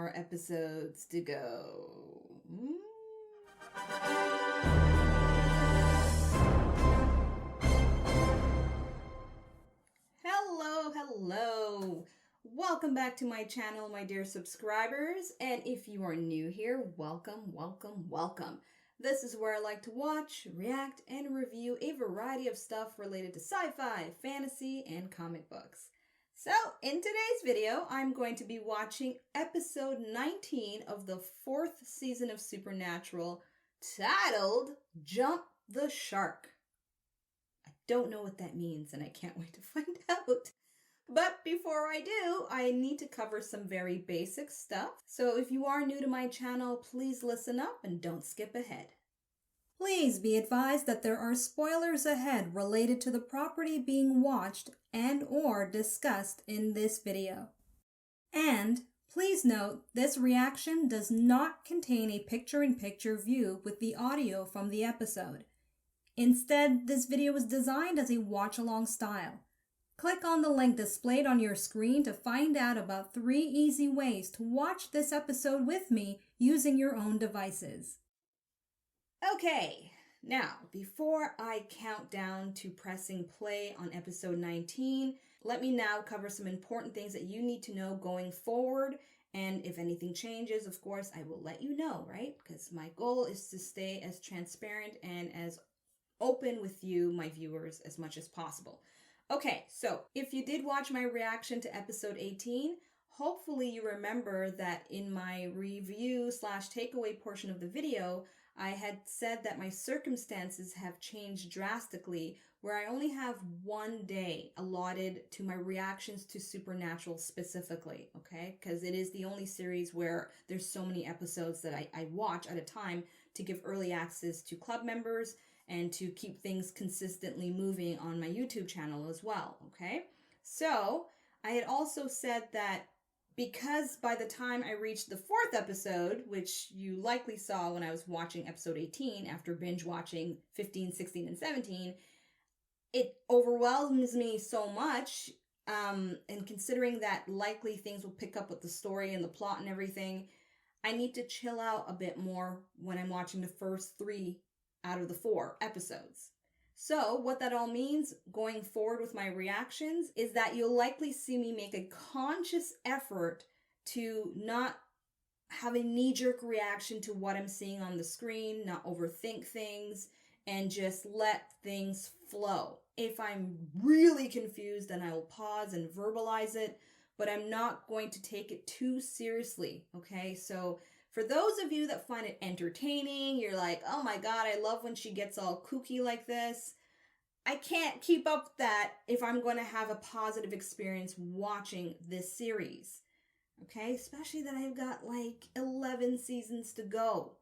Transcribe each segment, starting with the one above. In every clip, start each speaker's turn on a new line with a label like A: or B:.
A: more episodes to go. Hello. Welcome back to my channel, my dear subscribers. And if you are new here, welcome. This is where I like to watch, react, and review a variety of stuff related to sci-fi, fantasy, and comic books. So, in today's video, I'm going to be watching episode 19 of the 4th season of Supernatural, titled Jump the Shark. I don't know what that means, and I can't wait to find out. But before I do, I need to cover some very basic stuff. So if you are new to my channel, please listen up and don't skip ahead. Please be advised that there are spoilers ahead related to the property being watched and or discussed in this video. And please note, this reaction does not contain a picture-in-picture view with the audio from the episode. Instead, this video is designed as a watch-along style. Click on the link displayed on your screen to find out about 3 easy ways to watch this episode with me using your own devices. Okay, now before I count down to pressing play on episode 19, let me now cover some important things that you need to know going forward. And if anything changes, of course, I will let you know, right? Because my goal is to stay as transparent and as open with you, my viewers, as much as possible. Okay, so if you did watch my reaction to episode 18, hopefully you remember that in my review/takeaway portion of the video, I had said that my circumstances have changed drastically, where I only have 1 day allotted to my reactions to Supernatural specifically, okay? Because it is the only series where there's so many episodes that I watch at a time to give early access to club members and to keep things consistently moving on my YouTube channel as well, okay? So, I had also said that because by the time I reached the 4th episode, which you likely saw when I was watching episode 18 after binge watching 15, 16, and 17, it overwhelms me so much, and considering that likely things will pick up with the story and the plot and everything, I need to chill out a bit more when I'm watching the first 3 out of the 4 episodes. So what that all means going forward with my reactions is that you'll likely see me make a conscious effort to not have a knee-jerk reaction to what I'm seeing on the screen, not overthink things, and just let things flow. If I'm really confused, then I will pause and verbalize it, but I'm not going to take it too seriously, okay? So for those of you that find it entertaining, you're like, oh my god, I love when she gets all kooky like this. I can't keep up with that if I'm going to have a positive experience watching this series. Okay, especially that I've got like 11 seasons to go.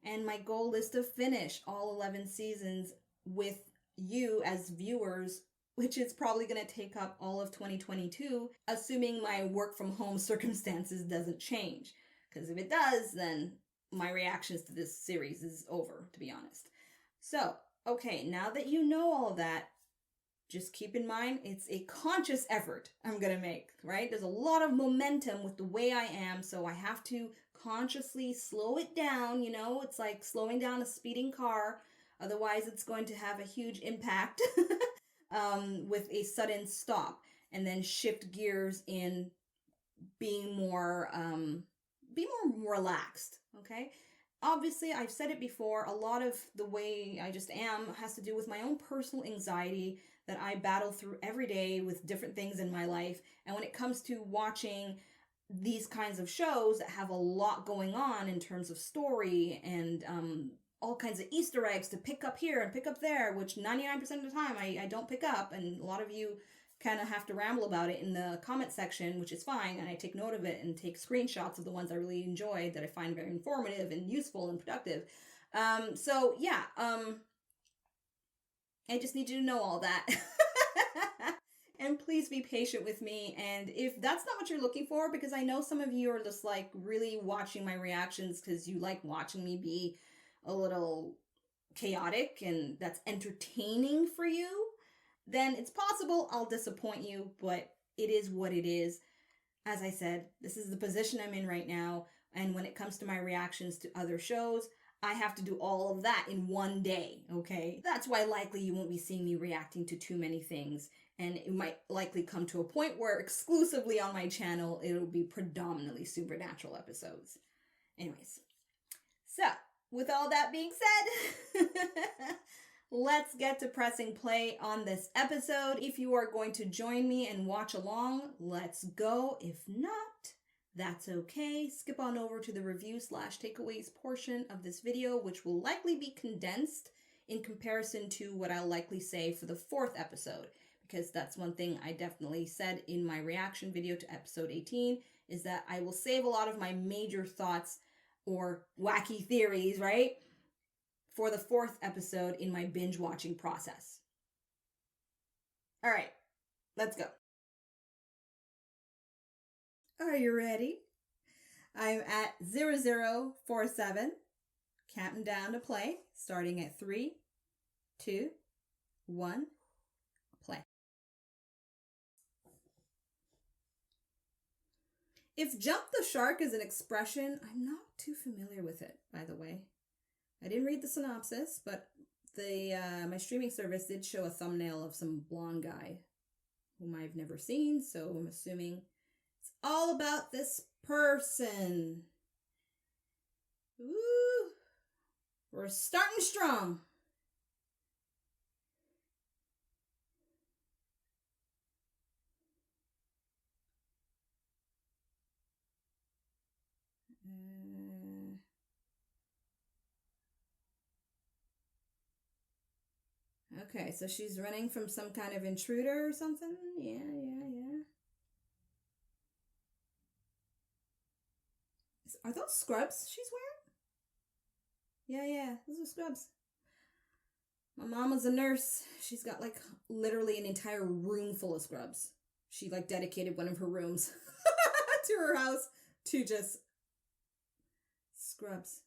A: And my goal is to finish all 11 seasons with you as viewers, which is probably going to take up all of 2022, assuming my work from home circumstances doesn't change. Because if it does, then my reactions to this series is over, to be honest. So, okay, now that you know all of that, just keep in mind it's a conscious effort I'm going to make, right? There's a lot of momentum with the way I am, so I have to consciously slow it down, you know? It's like slowing down a speeding car. Otherwise, it's going to have a huge impact with a sudden stop, and then shift gears in being more relaxed, okay? Obviously, I've said it before, a lot of the way I just am has to do with my own personal anxiety that I battle through every day with different things in my life. And when it comes to watching these kinds of shows that have a lot going on in terms of story and all kinds of Easter eggs to pick up here and pick up there, which 99% of the time I don't pick up, and a lot of you kind of have to ramble about it in the comment section, which is fine, and I take note of it and take screenshots of the ones I really enjoyed that I find very informative and useful and productive. I just need you to know all that. And please be patient with me, and if that's not what you're looking for, because I know some of you are just like really watching my reactions because you like watching me be a little chaotic and that's entertaining for you, then it's possible I'll disappoint you, but it is what it is. as I said, this is the position I'm in right now. And when it comes to my reactions to other shows, I have to do all of that in one day, okay? That's why likely you won't be seeing me reacting to too many things. And it might likely come to a point where exclusively on my channel, it'll be predominantly supernatural episodes. Anyways, so with all that being said, let's get to pressing play on this episode. If you are going to join me and watch along, let's go. If not, that's okay. Skip on over to the review/takeaways portion of this video, which will likely be condensed in comparison to what I'll likely say for the 4th episode, because that's one thing I definitely said in my reaction video to episode 18, is that I will save a lot of my major thoughts or wacky theories, right, for the 4th episode in my binge watching process. All right, let's go. Are you ready? I'm at 0047, counting down to play, starting at 3, 2, 1, play. If jump the shark is an expression, I'm not too familiar with it, by the way. I didn't read the synopsis, but my streaming service did show a thumbnail of some blonde guy whom I've never seen, so I'm assuming it's all about this person. Ooh, we're starting strong. Okay, so she's running from some kind of intruder or something? Yeah. Are those scrubs she's wearing? Yeah, those are scrubs. My mom was a nurse. She's got like literally an entire room full of scrubs. She like dedicated one of her rooms to her house to just scrubs.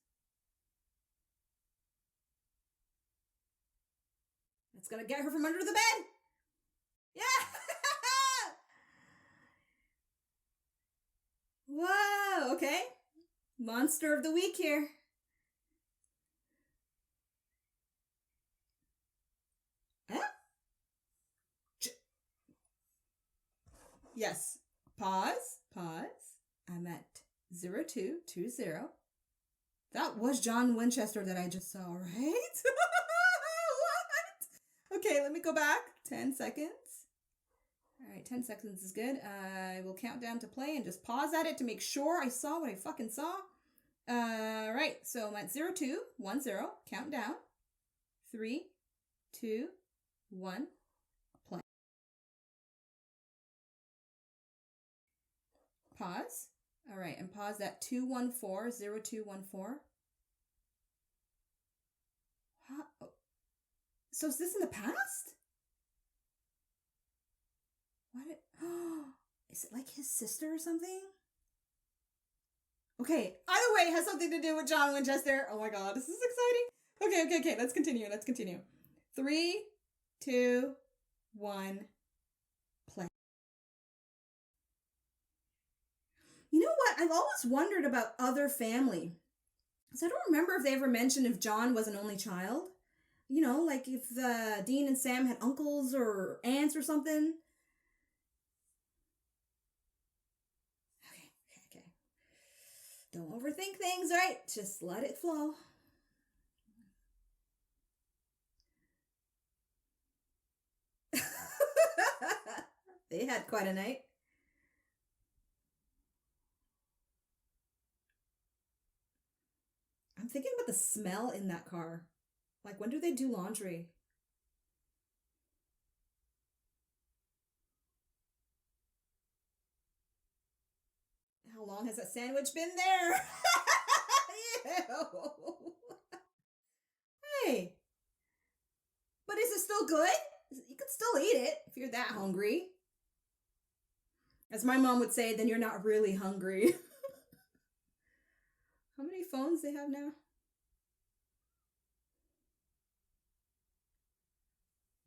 A: That's gonna get her from under the bed. Yeah. Whoa, okay. Monster of the week here. Yes. Pause. I'm at 0220. That was John Winchester that I just saw, right? What? Okay, let me go back. 10 seconds. All right, 10 seconds is good. I will count down to play and just pause at it to make sure I saw what I fucking saw. Right, so I'm at 0210. Count down. 3, 2, 1. Play. Pause. All right, and pause at 214, 0214. Huh? So is this in the past? What? Is it like his sister or something? Okay, either way, it has something to do with John Winchester. Oh my god, this is exciting. Okay, let's continue. 3, 2, 1, play. You know what? I've always wondered about other family. So I don't remember if they ever mentioned if John was an only child. You know, like if Dean and Sam had uncles or aunts or something. Okay. Don't overthink things, right? Just let it flow. They had quite a night. I'm thinking about the smell in that car. Like, when do they do laundry? How long has that sandwich been there? Ew. Hey. But is it still good? You can still eat it if you're that hungry. As my mom would say, then you're not really hungry. How many phones they have now?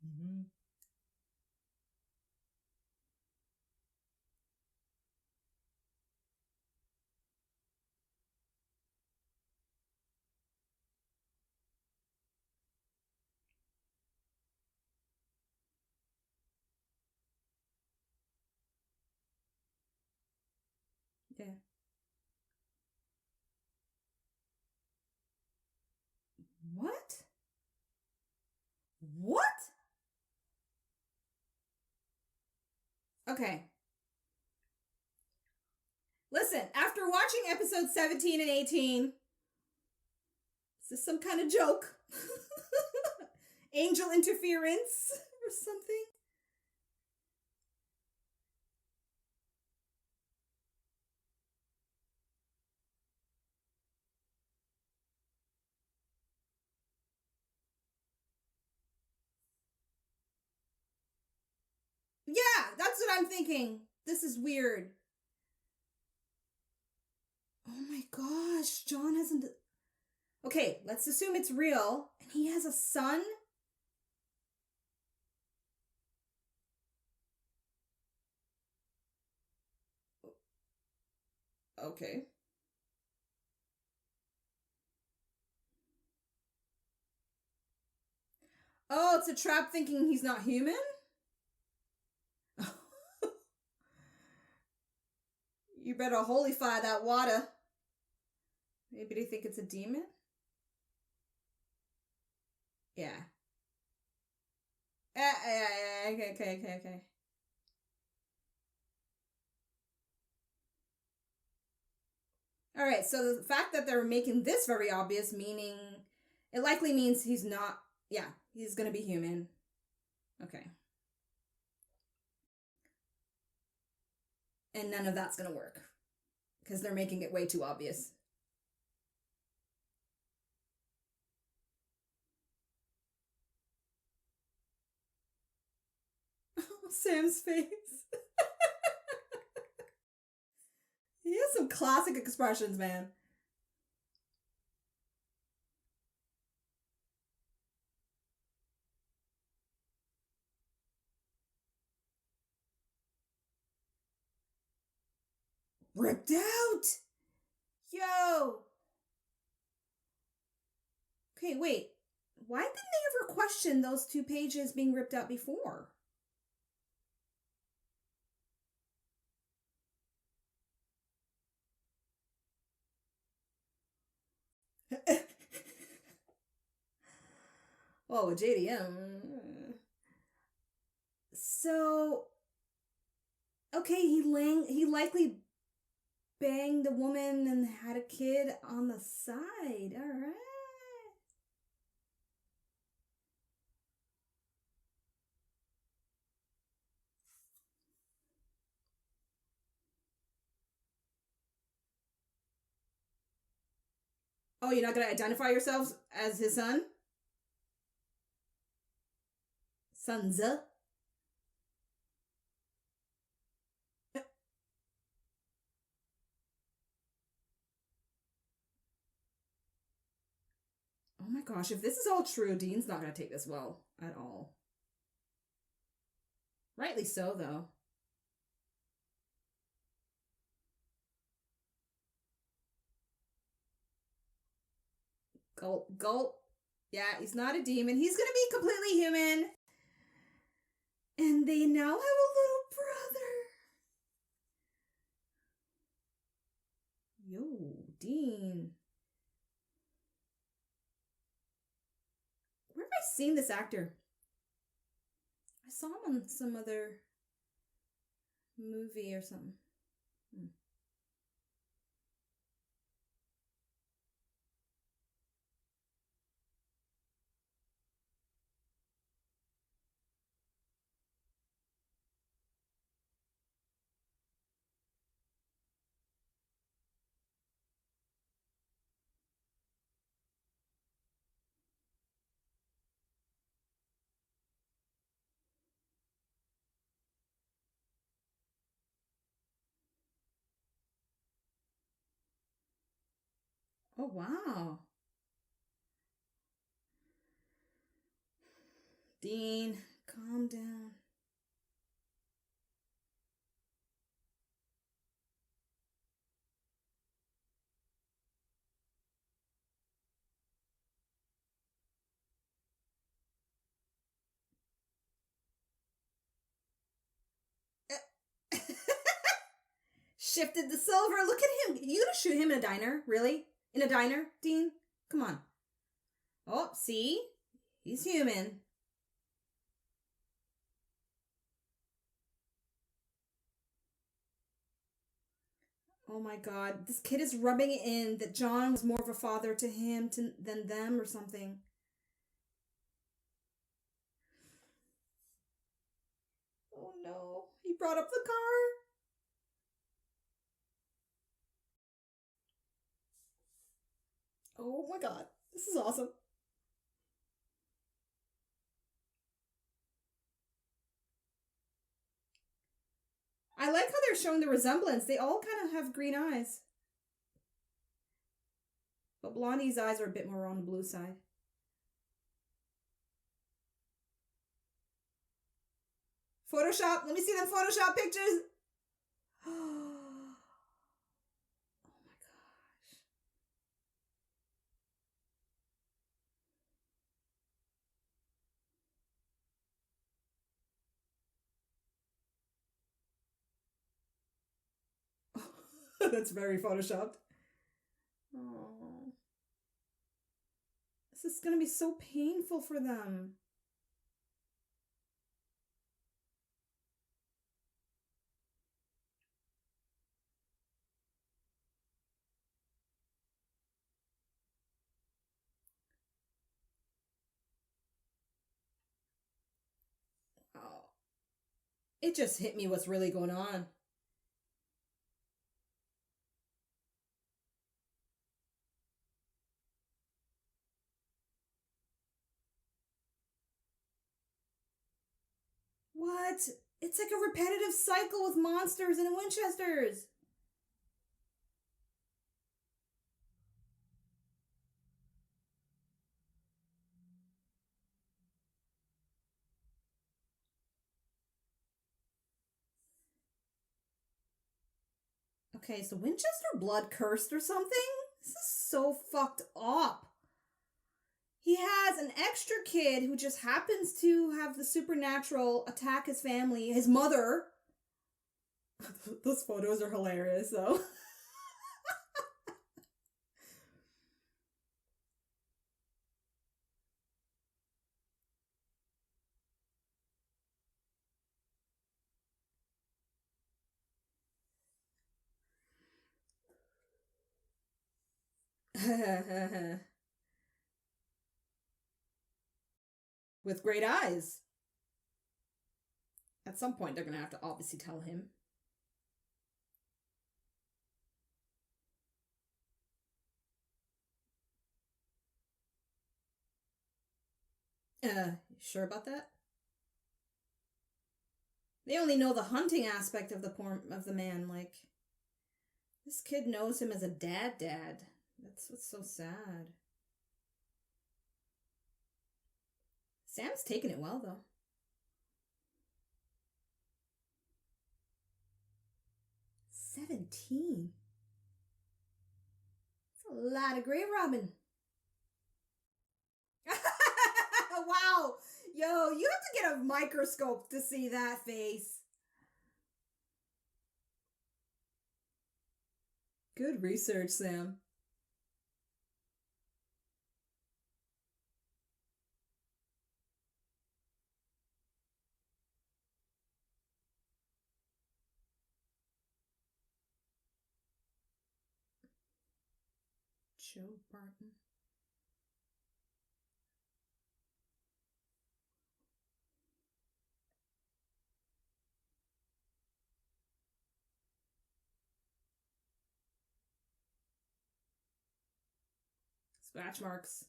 A: Mm-hmm. Yeah. What? What? Okay. Listen, after watching episode 17 and 18, is this some kind of joke? Angel interference or something? Yeah, that's what I'm thinking. This is weird. Oh my gosh, John hasn't. Okay, let's assume it's real. And he has a son? Okay. Oh, it's a trap thinking he's not human? You better holify that water. Maybe they think it's a demon? Yeah. Okay. All right, so the fact that they're making this very obvious, meaning it likely means he's not, yeah, he's gonna be human. Okay. And none of that's gonna work because they're making it way too obvious. Sam's face. He has some classic expressions, man. Ripped out! Yo! Okay, wait. Why didn't they ever question those 2 pages being ripped out before? Oh, with JDM. So, okay, he likely banged a woman and had a kid on the side. All right. Oh, you're not gonna identify yourselves as his son? Sonza? Oh my gosh, if this is all true, Dean's not gonna take this well at all. Rightly so, though. Gulp, gulp. Yeah, he's not a demon. He's gonna be completely human. And they now have a little brother. Yo, Dean. Where have I seen this actor? I saw him on some other movie or something. Oh, wow. Dean, calm down. Shifted the silver. Look at him. You gonna shoot him in a diner? Really? In a diner, Dean? Come on. Oh, see? He's human. Oh my god. This kid is rubbing it in that John was more of a father to him than them or something. Oh no. He brought up the car. Oh my god. This is awesome. I like how they're showing the resemblance. They all kind of have green eyes. But Blondie's eyes are a bit more on the blue side. Photoshop. Let me see them Photoshop pictures. Oh my gosh. That's very photoshopped. Oh. This is going to be so painful for them. Oh. It just hit me what's really going on. What? It's like a repetitive cycle with monsters and Winchesters. Okay, is the Winchester blood cursed or something? This is so fucked up. He has an extra kid who just happens to have the supernatural attack his family, his mother. Those photos are hilarious, though. With great eyes. At some point, they're going to have to obviously tell him. You sure about that? They only know the hunting aspect of the man. Like, this kid knows him as a dad. That's what's so sad. Sam's taking it well, though. 17. That's a lot of grave robbing. Wow. Yo, you have to get a microscope to see that face. Good research, Sam. Joe Barton. Scratch marks.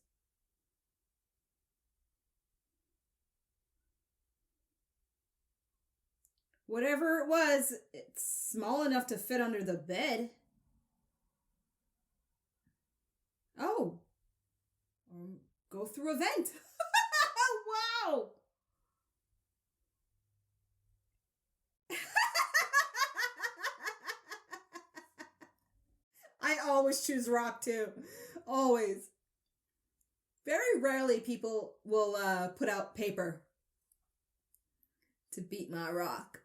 A: Whatever it was, it's small enough to fit under the bed. Oh. Go through a vent. Wow. I always choose rock too. Always. Very rarely people will put out paper to beat my rock.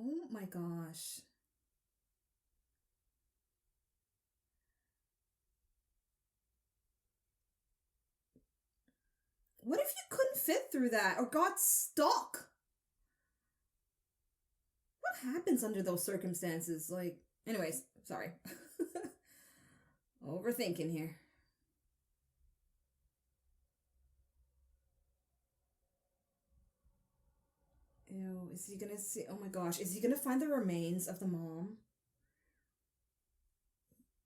A: Oh my gosh. What if you couldn't fit through that or got stuck? What happens under those circumstances? Like, anyways, sorry. Overthinking here. Ew, is he gonna see? Oh my gosh, is he gonna find the remains of the mom?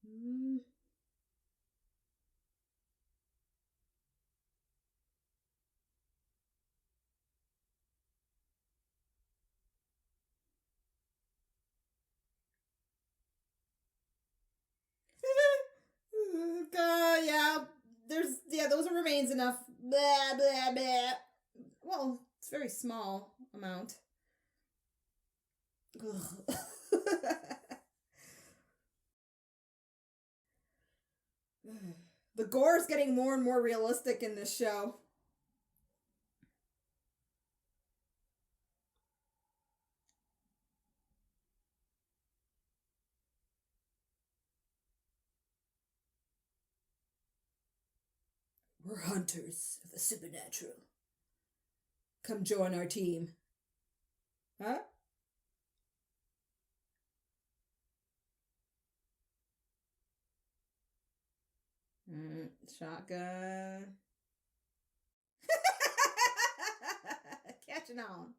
A: Hmm. Yeah, those are remains enough. Blah blah blah. Well, it's a very small amount. The gore is getting more and more realistic in this show. We're hunters of the supernatural. Come join our team. Huh? Shotgun. Catching on.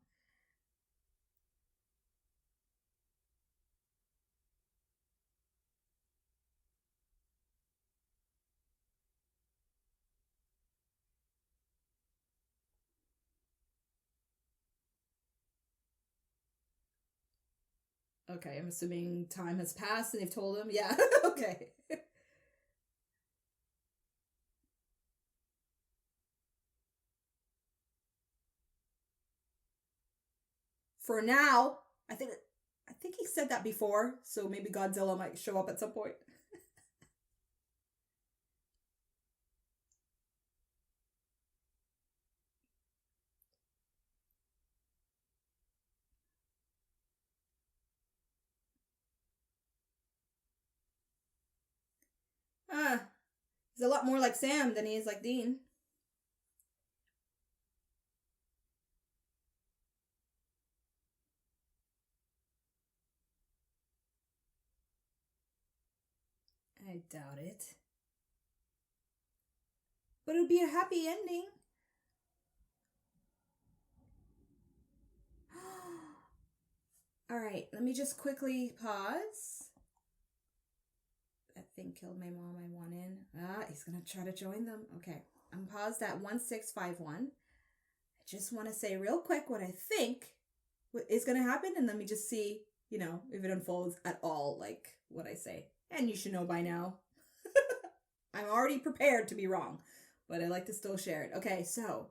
A: Okay, I'm assuming time has passed and they've told him. Yeah, okay. For now, I think I think he said that before, so maybe Godzilla might show up at some point. Ah, he's a lot more like Sam than he is like Dean. I doubt it. But it would be a happy ending. All right, let me just quickly pause. That thing killed my mom. I want in. Ah, he's gonna try to join them. Okay, I'm paused at 1651. I just want to say real quick what I think is gonna happen, and let me just see, if it unfolds at all like what I say. And you should know by now. I'm already prepared to be wrong, but I like to still share it. Okay, so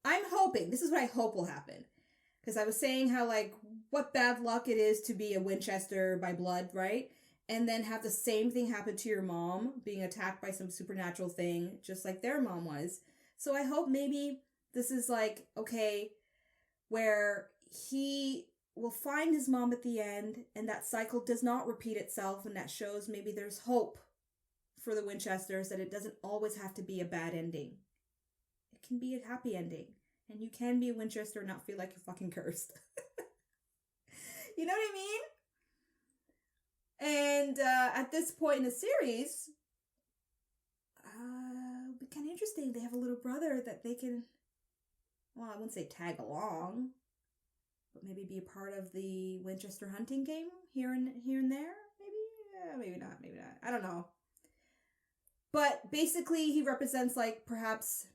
A: I'm hoping, this is what I hope will happen. Because I was saying how, like, what bad luck it is to be a Winchester by blood, right? And then have the same thing happen to your mom, being attacked by some supernatural thing, just like their mom was. So I hope maybe this is like, okay, where he will find his mom at the end, and that cycle does not repeat itself, and that shows maybe there's hope for the Winchesters, that it doesn't always have to be a bad ending. It can be a happy ending. And you can be a Winchester and not feel like you're fucking cursed. You know what I mean? And at this point in the series, it'll be kind of interesting. They have a little brother that they can, well, I wouldn't say tag along, but maybe be a part of the Winchester hunting game here and there. Maybe not. I don't know. But basically, he represents, like, perhaps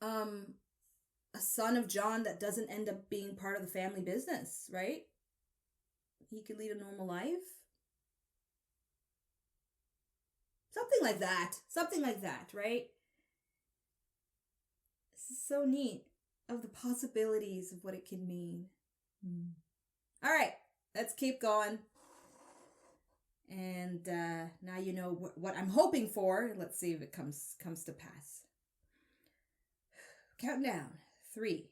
A: a son of John that doesn't end up being part of the family business, right? He could lead a normal life. Something like that, right? This is so neat of the possibilities of what it could mean. All right, let's keep going. And now you know what I'm hoping for. Let's see if it comes to pass. Count down. 3,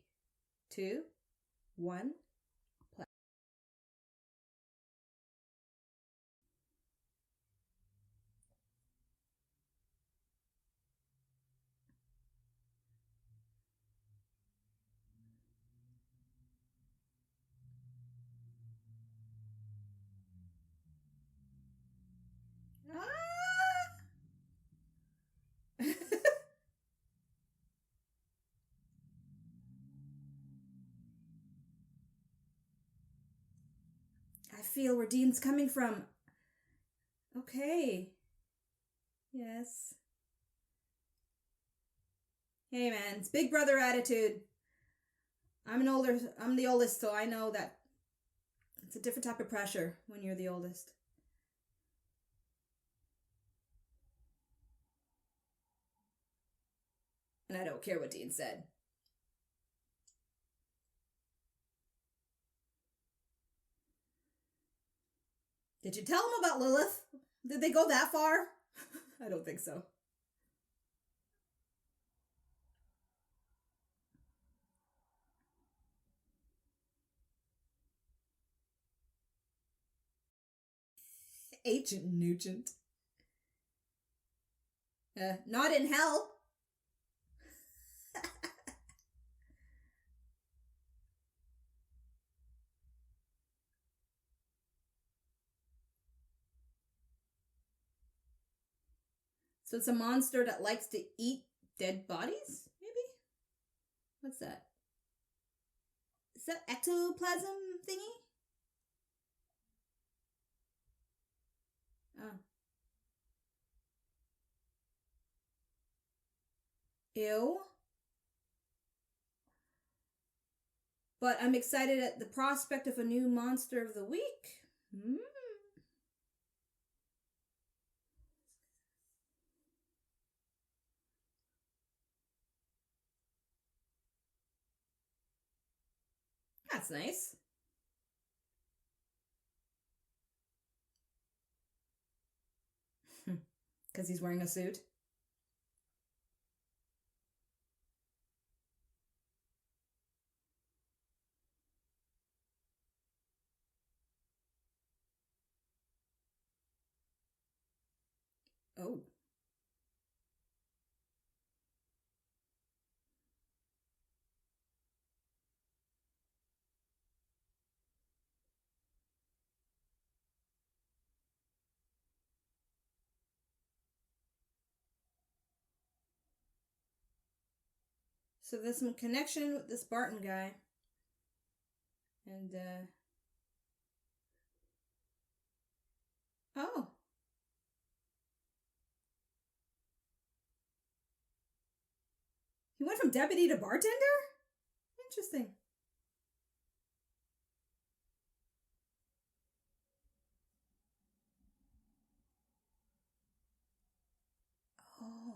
A: 2, one. Ah! I feel where Dean's coming from. Okay. Yes. Hey man, it's big brother attitude. I'm the oldest, so I know that it's a different type of pressure when you're the oldest. And I don't care what Dean said. Did you tell him about Lilith? Did they go that far? I don't think so. Agent Nugent. Not in hell. So it's a monster that likes to eat dead bodies, maybe? What's that? Is that ectoplasm thingy? Oh. Ew. But I'm excited at the prospect of a new monster of the week. That's nice. Because he's wearing a suit. Oh. So there's some connection with this Barton guy. And, oh. He went from deputy to bartender? Interesting. Oh.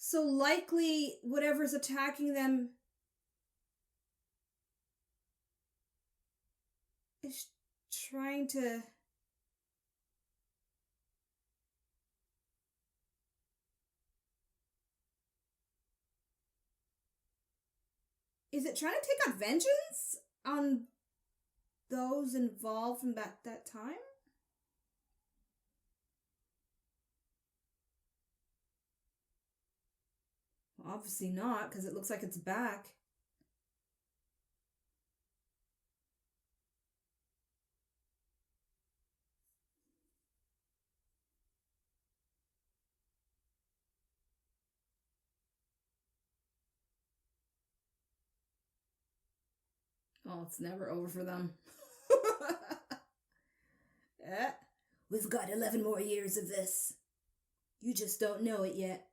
A: So likely whatever's attacking them is trying to... Is it trying to take out vengeance on those involved from that time? Well, obviously not, because it looks like it's back. Oh, it's never over for them. Eh, we've got 11 more years of this. You just don't know it yet.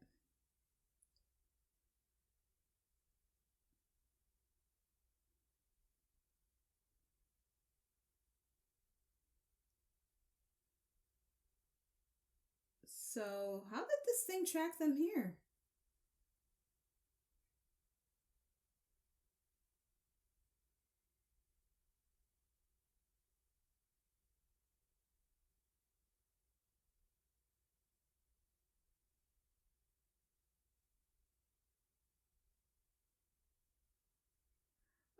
A: So, how did this thing track them here?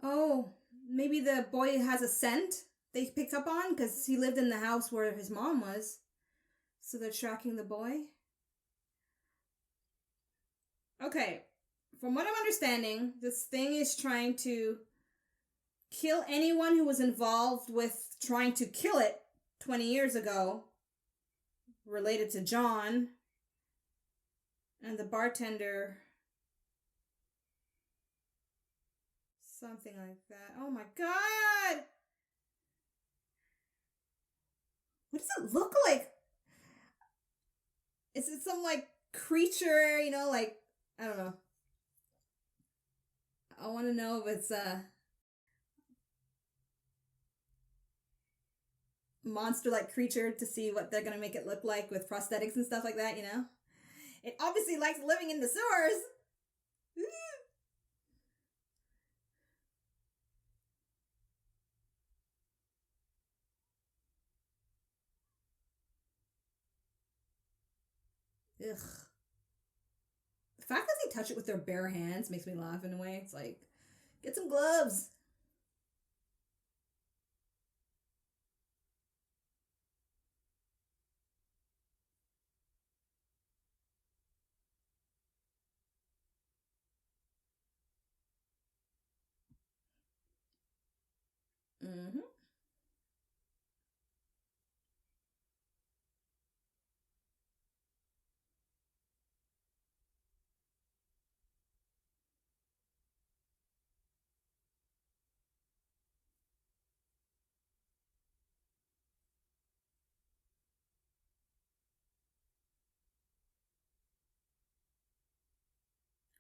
A: Oh, maybe the boy has a scent they picked up on because he lived in the house where his mom was. So they're tracking the boy. Okay, from what I'm understanding, this thing is trying to kill anyone who was involved with trying to kill it 20 years ago, related to John and the bartender. Something like that. Oh my god! What does it look like? Is it some like creature, like I don't know. I want to know if it's a monster like creature to see what they're going to make it look like with prosthetics and stuff like that, It obviously likes living in the sewers. Ugh. The fact that they touch it with their bare hands makes me laugh in a way. It's like, get some gloves. Mm-hmm.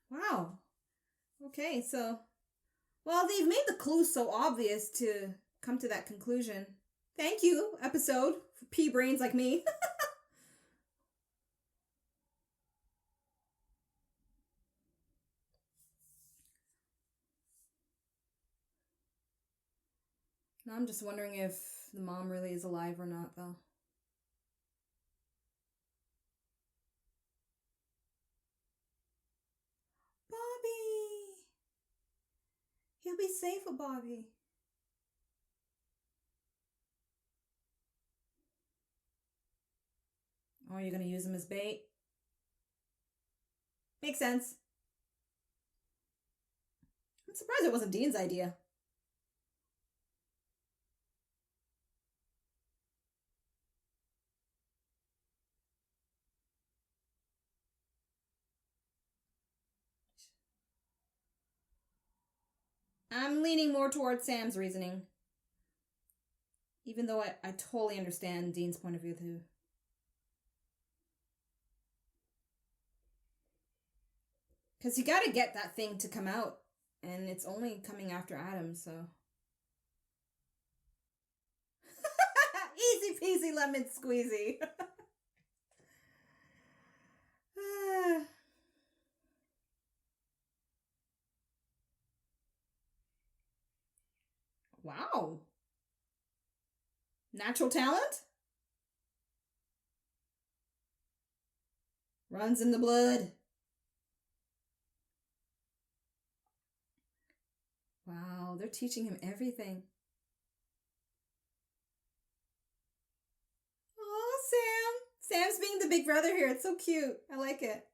A: Wow. Okay, so, well, they've made the clues so obvious to come to that conclusion. Thank you, episode, for pea brains like me. Now I'm just wondering if the mom really is alive or not, though. Bobby! He'll be safe with Bobby. Oh, you're gonna use him as bait? Makes sense. I'm surprised it wasn't Dean's idea. I'm leaning more towards Sam's reasoning. Even though I totally understand Dean's point of view, too. Because you gotta get that thing to come out. And it's only coming after Adam, so. Easy peasy lemon squeezy. Wow. Natural talent? Runs in the blood. Wow, they're teaching him everything. Oh, Sam. Sam's being the big brother here. It's so cute. I like it.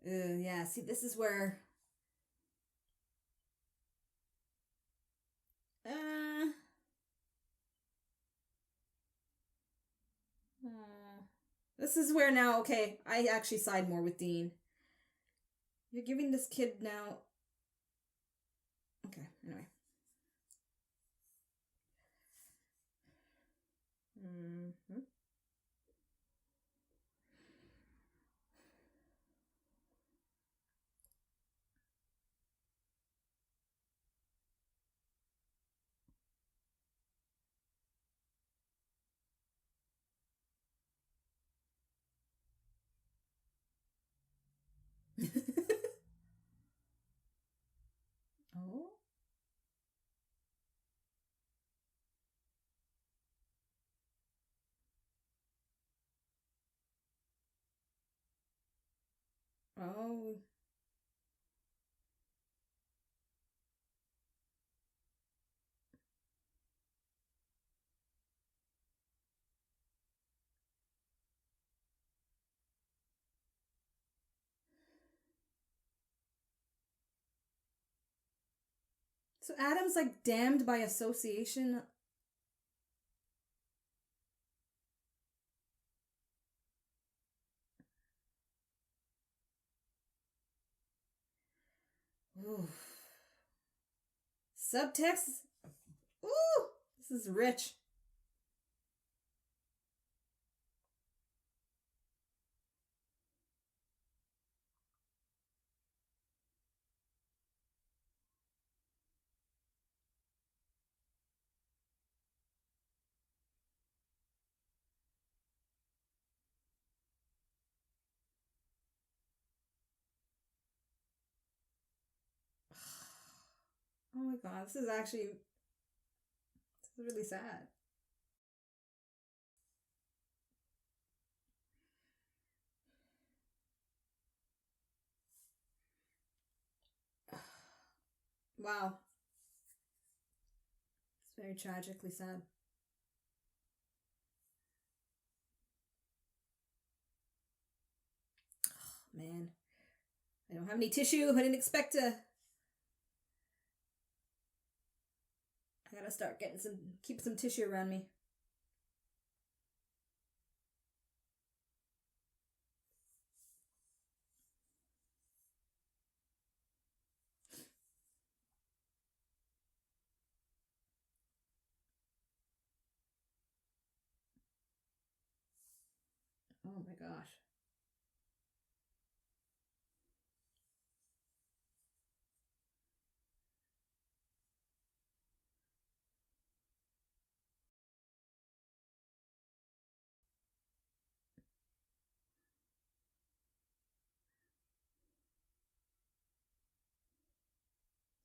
A: Yeah, see, this is where. Uh, this is where now, okay, I actually side more with Dean. You're giving this kid now. Okay, anyway. Mm-hmm. Oh. Oh. So Adam's like damned by association. Ooh. Subtext. Ooh, this is rich. Oh my god, this is really sad. Wow. It's very tragically sad. Oh, man. I don't have any tissue. I didn't expect to. I gotta start keep some tissue around me. Oh my gosh.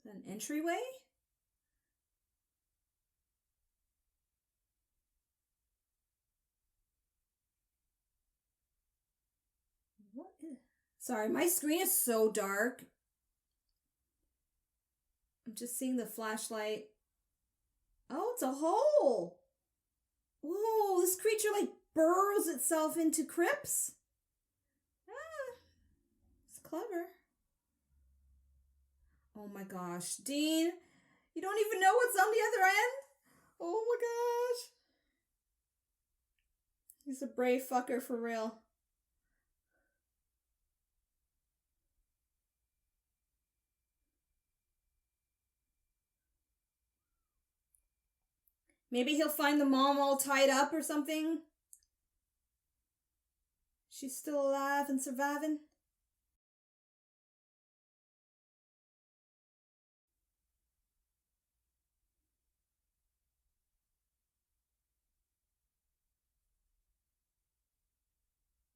A: An entryway? What is... Sorry, my screen is so dark. I'm just seeing the flashlight. Oh, it's a hole. Whoa, this creature like burrows itself into crypts. Ah, it's clever. Oh my gosh, Dean, you don't even know what's on the other end? Oh my gosh. He's a brave fucker for real. Maybe he'll find the mom all tied up or something. She's still alive and surviving.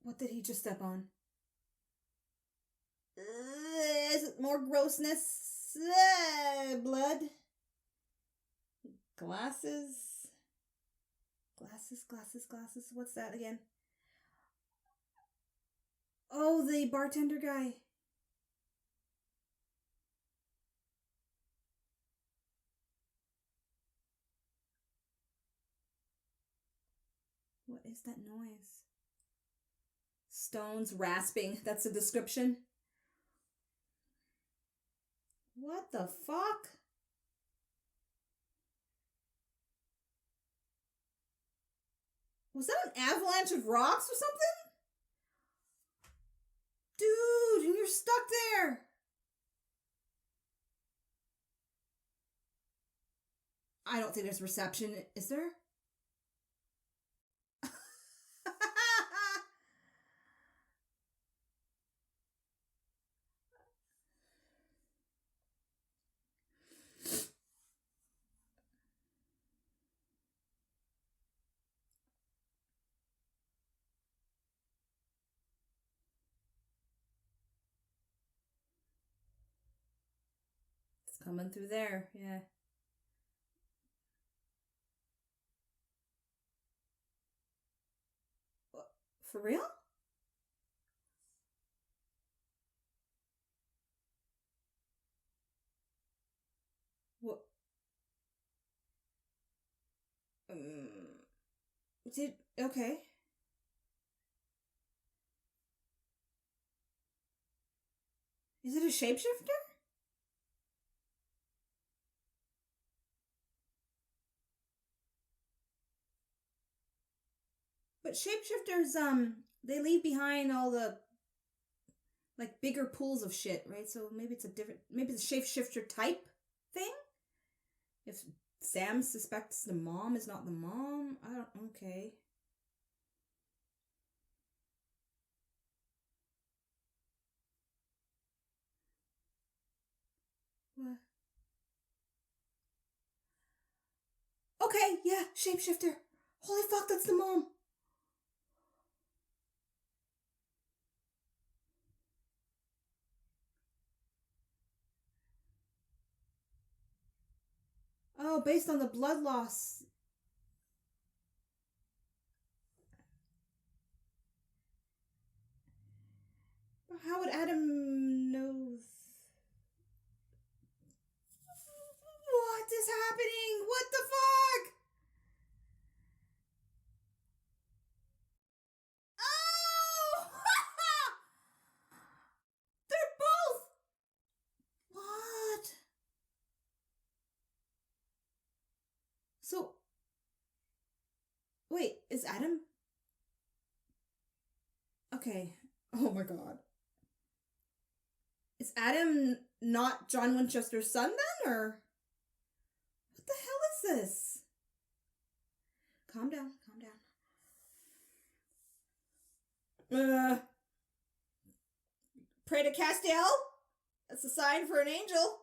A: What did he just step on? Is it more grossness? Blood? Glasses? Glasses. What's that again? Oh, the bartender guy. What is that noise? Stones rasping. That's a description. What the fuck? Was that an avalanche of rocks or something? Dude, and you're stuck there. I don't think there's reception. Is there? It's coming through there, yeah. For real? Okay. Is it a shapeshifter? But shapeshifters, they leave behind all the like bigger pools of shit, right? So maybe it's a different, maybe it's a shapeshifter type thing. If Sam suspects the mom is not the mom, I don't. Okay. What? Okay, yeah, shapeshifter. Holy fuck, that's the mom. Oh, based on the blood loss. How would Adam know? What is happening? What the fuck? Oh! They're both. What? So, wait, is Adam? Okay. Oh my god. Is Adam not John Winchester's son then, or what the hell is this? Calm down, calm down. Pray to Castiel? That's a sign for an angel.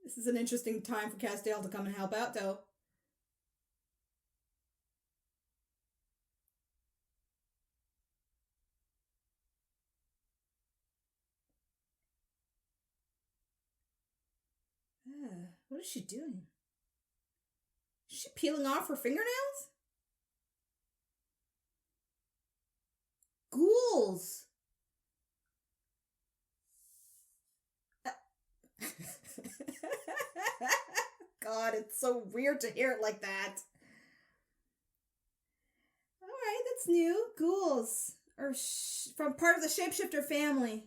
A: This is an interesting time for Castiel to come and help out, though. What is she doing? Is she peeling off her fingernails? Ghouls! God, it's so weird to hear it like that. Alright, that's new. Ghouls. Or from part of the shapeshifter family.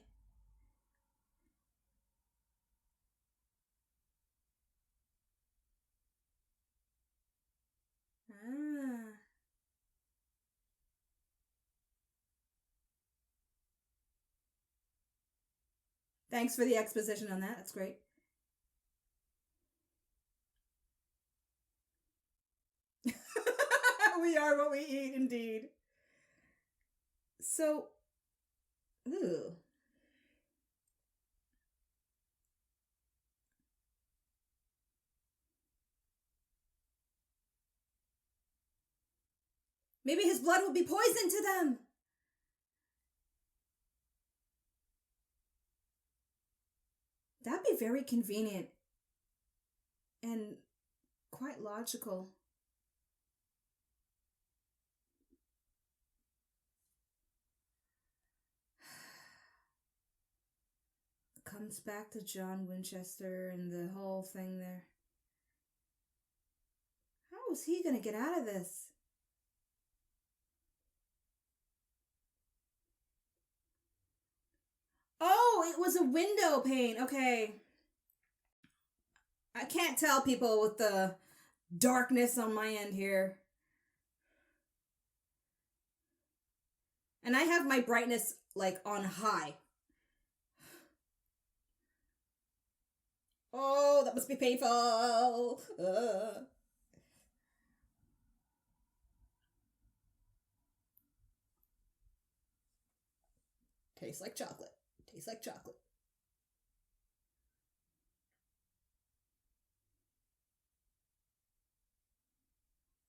A: Ah. Thanks for the exposition on that. That's great. We are what we eat, indeed. So, ooh. Maybe his blood will be poison to them. That'd be very convenient and quite logical. Comes back to John Winchester and the whole thing there. How is he gonna get out of this? Oh, it was a window pane. Okay. I can't tell people with the darkness on my end here. And I have my brightness like on high. Oh, that must be painful. Tastes like chocolate. Tastes like chocolate.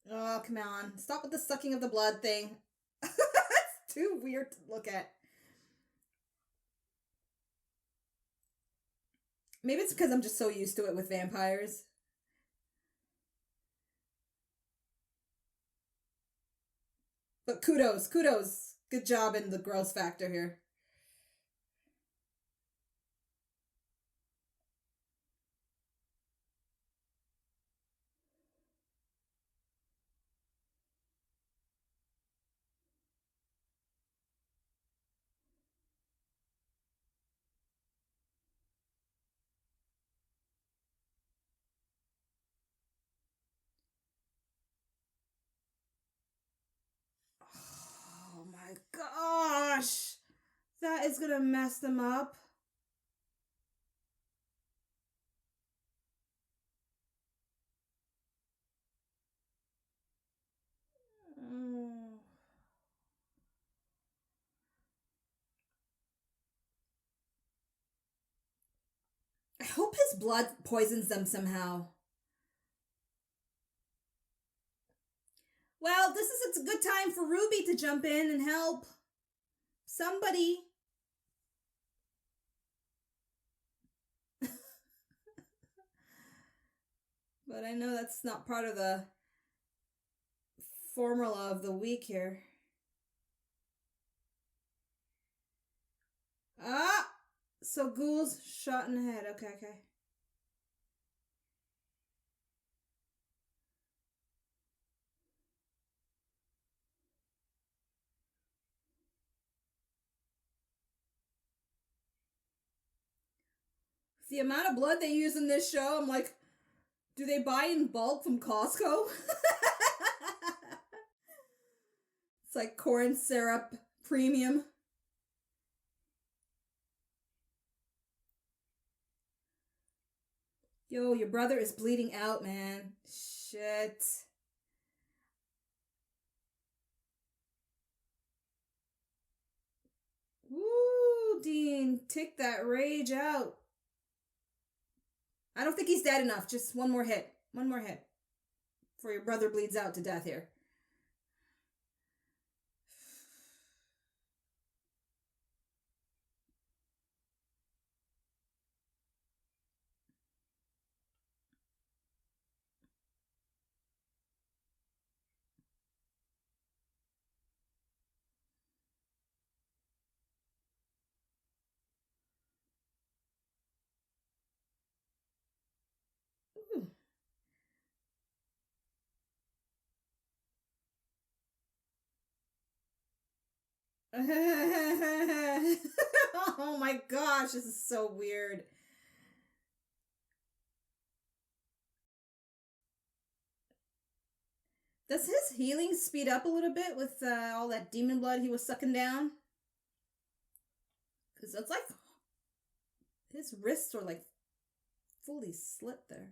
A: Oh, come on. Stop with the sucking of the blood thing. It's too weird to look at. Maybe it's because I'm just so used to it with vampires. But kudos, kudos. Good job in the gross factor here. my gosh. That is gonna mess them up. Oh. I hope his blood poisons them somehow. Well, this is a good time for Ruby to jump in and help. Somebody. But I know that's not part of the formula of the week here. Ah! So ghouls shot in the head. Okay. The amount of blood they use in this show, I'm like, do they buy in bulk from Costco? It's like corn syrup premium. Yo, your brother is bleeding out, man. Shit. Woo, Dean, take that rage out. I don't think he's dead enough. Just one more hit. One more hit. Before your brother bleeds out to death here. Ooh. Oh my gosh, this is so weird. Does his healing speed up a little bit with all that demon blood he was sucking down? Because it's like his wrists are like fully slit there.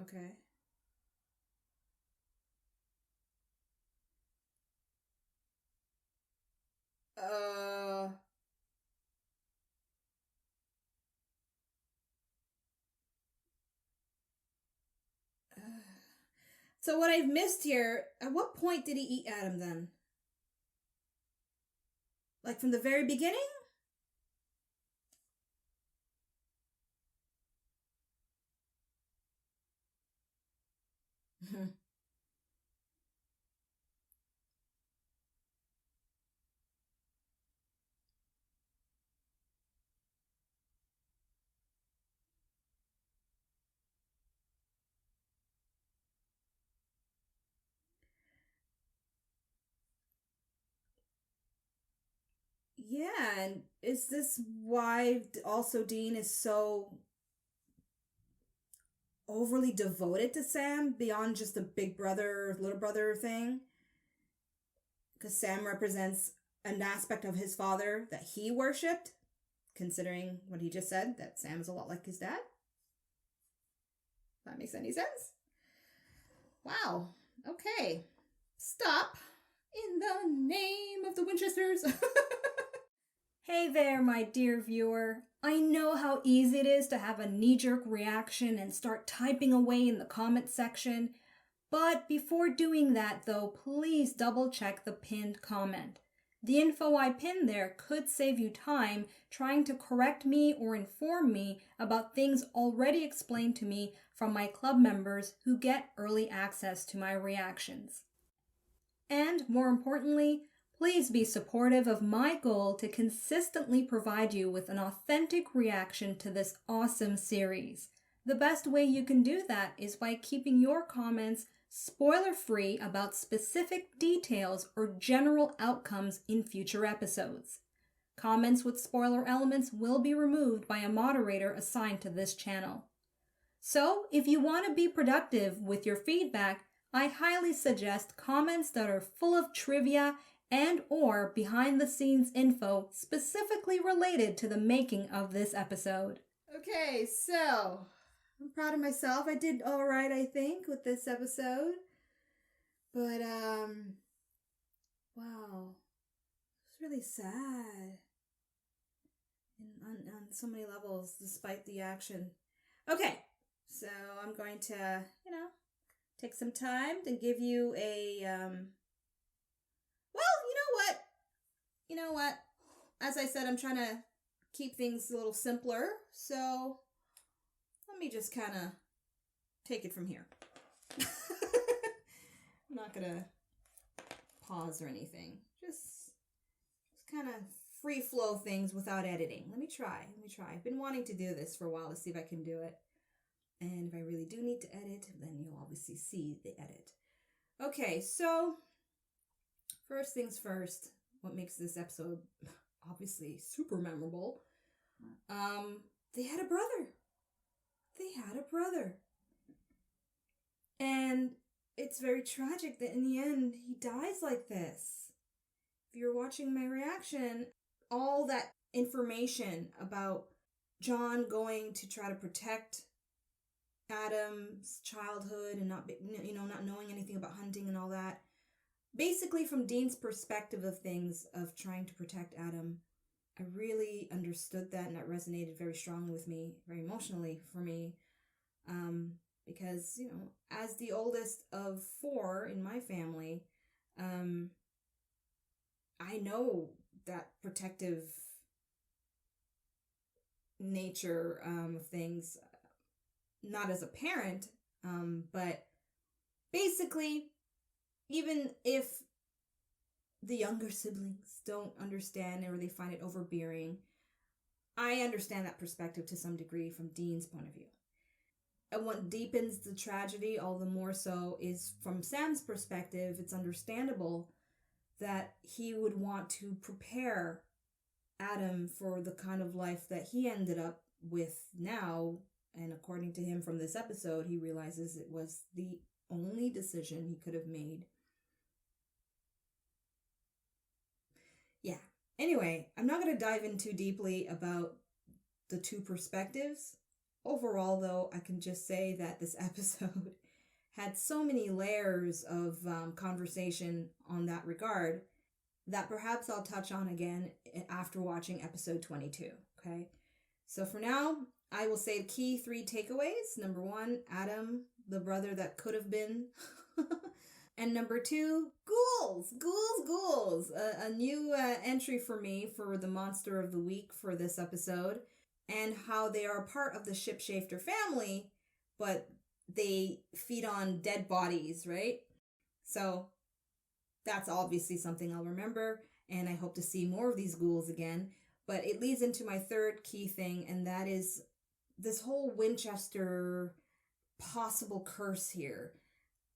A: Okay. Uh. So what I've missed here, at what point did he eat Adam then? Like from the very beginning? Yeah, and is this why also Dean is so overly devoted to Sam beyond just the big brother, little brother thing? Because Sam represents an aspect of his father that he worshipped, considering what he just said, that Sam is a lot like his dad. That makes any sense? Wow. Okay. Stop. In the name of the Winchesters. Hey there, my dear viewer. I know how easy it is to have a knee-jerk reaction and start typing away in the comment section. But before doing that, though, please double-check the pinned comment. The info I pinned there could save you time trying to correct me or inform me about things already explained to me from my club members who get early access to my reactions. And more importantly, please be supportive of my goal to consistently provide you with an authentic reaction to this awesome series. The best way you can do that is by keeping your comments spoiler-free about specific details or general outcomes in future episodes. Comments with spoiler elements will be removed by a moderator assigned to this channel. So, if you want to be productive with your feedback, I highly suggest comments that are full of trivia and/or behind-the-scenes info specifically related to the making of this episode. Okay, so I'm proud of myself. I did all right, I think, with this episode. But, wow, it's really sad on so many levels, despite the action. Okay, so I'm going to, take some time to give you a, well, you know what? As I said, I'm trying to keep things a little simpler, so let me just kind of take it from here. I'm not gonna pause or anything. Just kind of free flow things without editing. Let me try. I've been wanting to do this for a while to see if I can do it. And if I really do need to edit, then you'll obviously see the edit. Okay, so first things first, what makes this episode obviously super memorable? They had a brother. And it's very tragic that in the end he dies like this. If you're watching my reaction, all that information about John going to try to protect Adam's childhood and not knowing anything about hunting and all that, basically from Dean's perspective of things, of trying to protect Adam, I really understood that, and that resonated very strongly with me, very emotionally for me, because, as the oldest of 4 in my family, I know that protective nature of things, not as a parent, but basically, even if the younger siblings don't understand or they find it overbearing, I understand that perspective to some degree from Dean's point of view. And what deepens the tragedy all the more so is from Sam's perspective, it's understandable that he would want to prepare Adam for the kind of life that he ended up with now. And according to him from this episode, he realizes it was the only decision he could have made. Yeah. Anyway, I'm not going to dive in too deeply about the two perspectives. Overall, though, I can just say that this episode had so many layers of conversation on that regard that perhaps I'll touch on again after watching episode 22, okay? So for now, I will say the key 3 takeaways. Number 1, Adam, the brother that could have been. And number 2, ghouls. A new entry for me for the monster of the week for this episode, and how they are part of the Shipshifter family, but they feed on dead bodies, right? So that's obviously something I'll remember, and I hope to see more of these ghouls again. But it leads into my third key thing, and that is this whole Winchester possible curse here.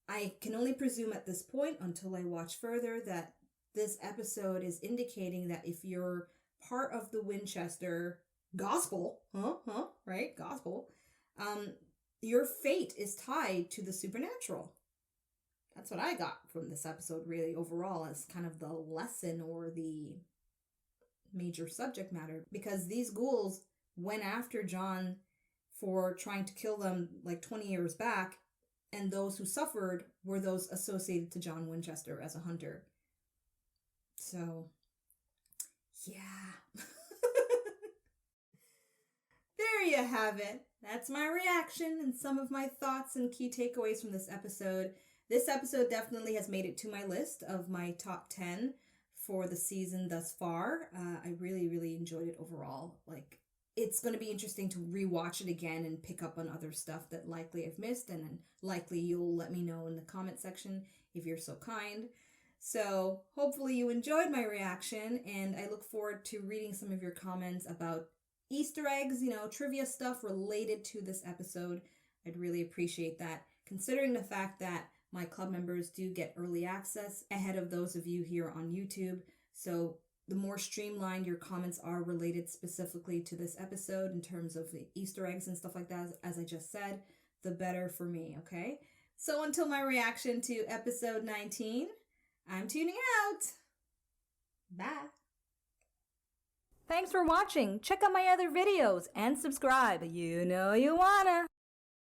A: I can only presume at this point, until I watch further, that this episode is indicating that if you're part of the Winchester gospel, gospel, your fate is tied to the supernatural. That's what I got from this episode, really, overall, as kind of the lesson or the major subject matter. Because these ghouls went after John for trying to kill them like 20 years back, and those who suffered were those associated to John Winchester as a hunter. So, yeah. There you have it. That's my reaction and some of my thoughts and key takeaways from this episode. This episode definitely has made it to my list of my top 10 for the season thus far. I really, really enjoyed it overall. Like, it's going to be interesting to rewatch it again and pick up on other stuff that likely I've missed, and then likely you'll let me know in the comment section if you're so kind. So hopefully you enjoyed my reaction, and I look forward to reading some of your comments about Easter eggs, trivia stuff related to this episode. I'd really appreciate that, considering the fact that my club members do get early access ahead of those of you here on YouTube. So the more streamlined your comments are related specifically to this episode in terms of the Easter eggs and stuff like that, as I just said, the better for me, okay? So until my reaction to episode 19, I'm tuning out. Bye. Thanks for watching. Check out my other videos and subscribe. You know you wanna.